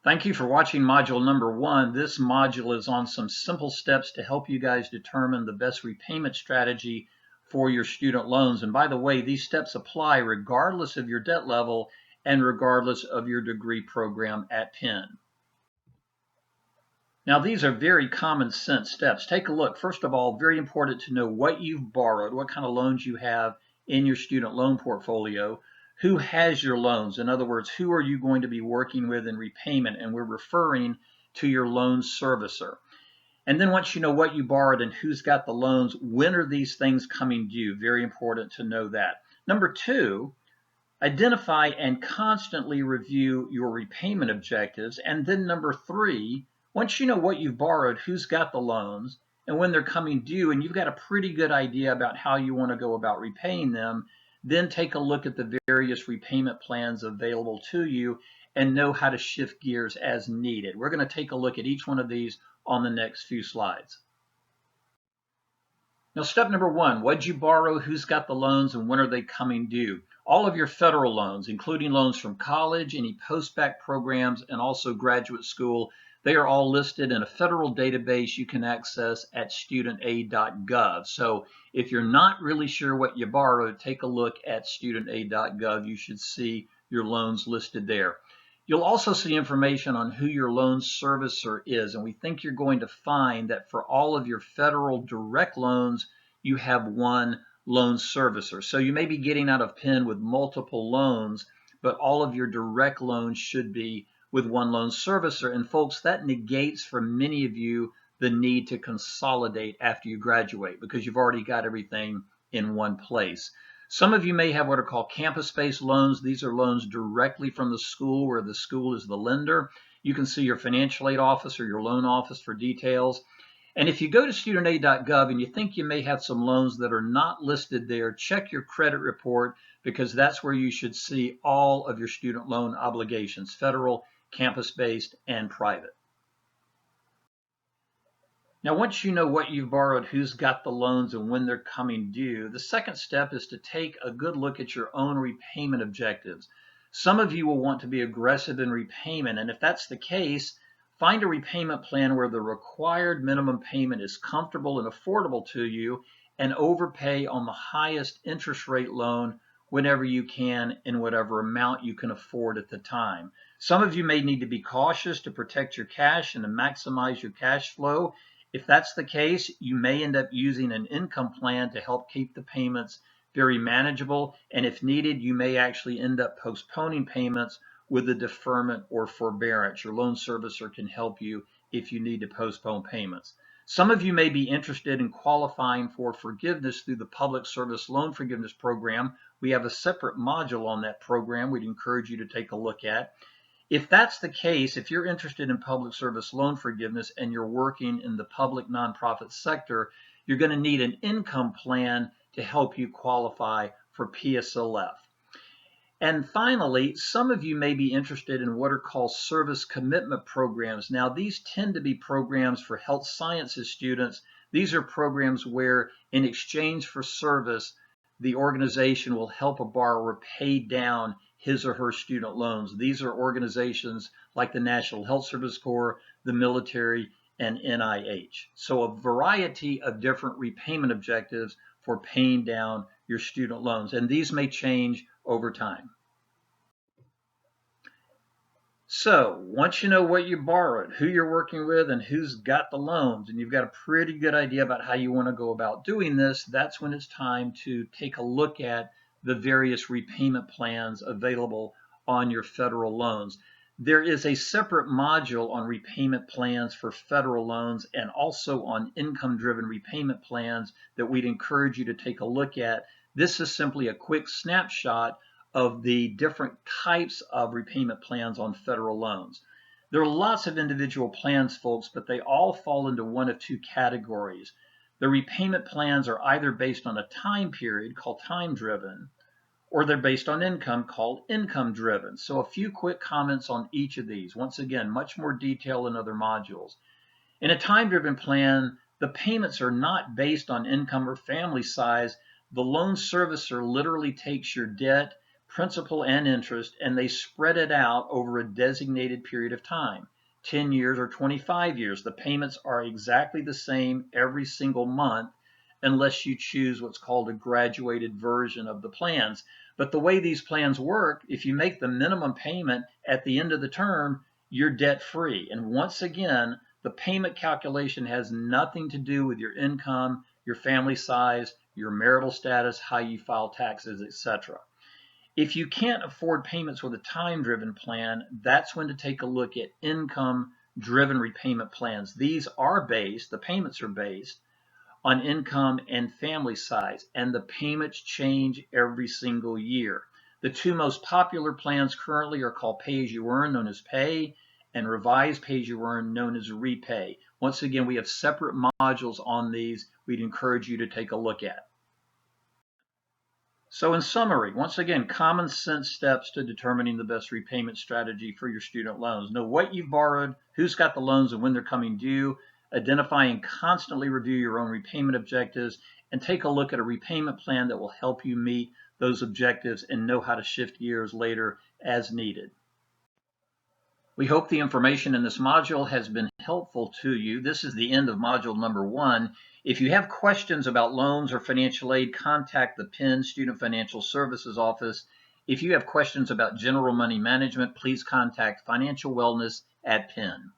Thank you for watching module number 1. This module is on some simple steps to help you guys determine the best repayment strategy for your student loans. And by the way, these steps apply regardless of your debt level and regardless of your degree program at Penn. Now, these are very common sense steps. Take a look. First of all, very important to know what you've borrowed, what kind of loans you have in your student loan portfolio. Who has your loans? In other words, who are you going to be working with in repayment? And we're referring to your loan servicer. And then once you know what you borrowed and who's got the loans, when are these things coming due? Very important to know that. Number 2, identify and constantly review your repayment objectives. And then number 3, once you know what you've borrowed, who's got the loans, and when they're coming due, and you've got a pretty good idea about how you want to go about repaying them, then take a look at the various repayment plans available to you and know how to shift gears as needed. We're going to take a look at each one of these on the next few slides. Now, step number 1, what'd you borrow, who's got the loans, and when are they coming due? All of your federal loans, including loans from college, any post-bac programs, and also graduate school, they are all listed in a federal database you can access at studentaid.gov. So if you're not really sure what you borrowed, take a look at studentaid.gov. You should see your loans listed there. You'll also see information on who your loan servicer is, and we think you're going to find that for all of your federal direct loans, you have one loan servicer. So you may be getting out of Penn with multiple loans, but all of your direct loans should be with one loan servicer. And folks, that negates for many of you the need to consolidate after you graduate because you've already got everything in one place. Some of you may have what are called campus-based loans. These are loans directly from the school where the school is the lender. You can see your financial aid office or your loan office for details. And if you go to studentaid.gov and you think you may have some loans that are not listed there, check your credit report because that's where you should see all of your student loan obligations, federal, campus-based, and private. Now, once you know what you've borrowed, who's got the loans, and when they're coming due, the second step is to take a good look at your own repayment objectives. Some of you will want to be aggressive in repayment, and if that's the case, find a repayment plan where the required minimum payment is comfortable and affordable to you, and overpay on the highest interest rate loan whenever you can in whatever amount you can afford at the time. Some of you may need to be cautious to protect your cash and to maximize your cash flow. If that's the case, you may end up using an income plan to help keep the payments very manageable. And if needed, you may actually end up postponing payments with a deferment or forbearance. Your loan servicer can help you if you need to postpone payments. Some of you may be interested in qualifying for forgiveness through the Public Service Loan Forgiveness Program. We have a separate module on that program we'd encourage you to take a look at. If that's the case, if you're interested in public service loan forgiveness and you're working in the public nonprofit sector, you're going to need an income plan to help you qualify for PSLF. And finally, some of you may be interested in what are called service commitment programs. Now, these tend to be programs for health sciences students. These are programs where, in exchange for service, the organization will help a borrower pay down his or her student loans. These are organizations like the National Health Service Corps, the military, and NIH. So a variety of different repayment objectives for paying down your student loans, and these may change over time. So once you know what you borrowed, who you're working with, and who's got the loans, and you've got a pretty good idea about how you want to go about doing this, that's when it's time to take a look at the various repayment plans available on your federal loans. There is a separate module on repayment plans for federal loans and also on income-driven repayment plans that we'd encourage you to take a look at. This is simply a quick snapshot of the different types of repayment plans on federal loans. There are lots of individual plans, folks, but they all fall into one of two categories. The repayment plans are either based on a time period called time-driven, or they're based on income called income-driven. So a few quick comments on each of these. Once again, much more detail in other modules. In a time-driven plan, the payments are not based on income or family size. The loan servicer literally takes your debt, principal and interest, and they spread it out over a designated period of time, 10 years or 25 years. The payments are exactly the same every single month unless you choose what's called a graduated version of the plans. But the way these plans work, if you make the minimum payment at the end of the term, you're debt free. And once again, the payment calculation has nothing to do with your income, your family size, your marital status, how you file taxes, etc. If you can't afford payments with a time-driven plan, that's when to take a look at income-driven repayment plans. These are based, the payments are based on income and family size, and the payments change every single year. The two most popular plans currently are called Pay-As-You-Earn, known as Pay, and Revised Pay-As-You-Earn, known as Repay. Once again, we have separate modules on these we'd encourage you to take a look at. So in summary, once again, common sense steps to determining the best repayment strategy for your student loans. Know what you've borrowed, who's got the loans, and when they're coming due. Identify and constantly review your own repayment objectives, and take a look at a repayment plan that will help you meet those objectives and know how to shift gears later as needed. We hope the information in this module has been helpful to you. This is the end of module number 1. If you have questions about loans or financial aid, contact the Penn Student Financial Services Office. If you have questions about general money management, please contact Financial Wellness at Penn.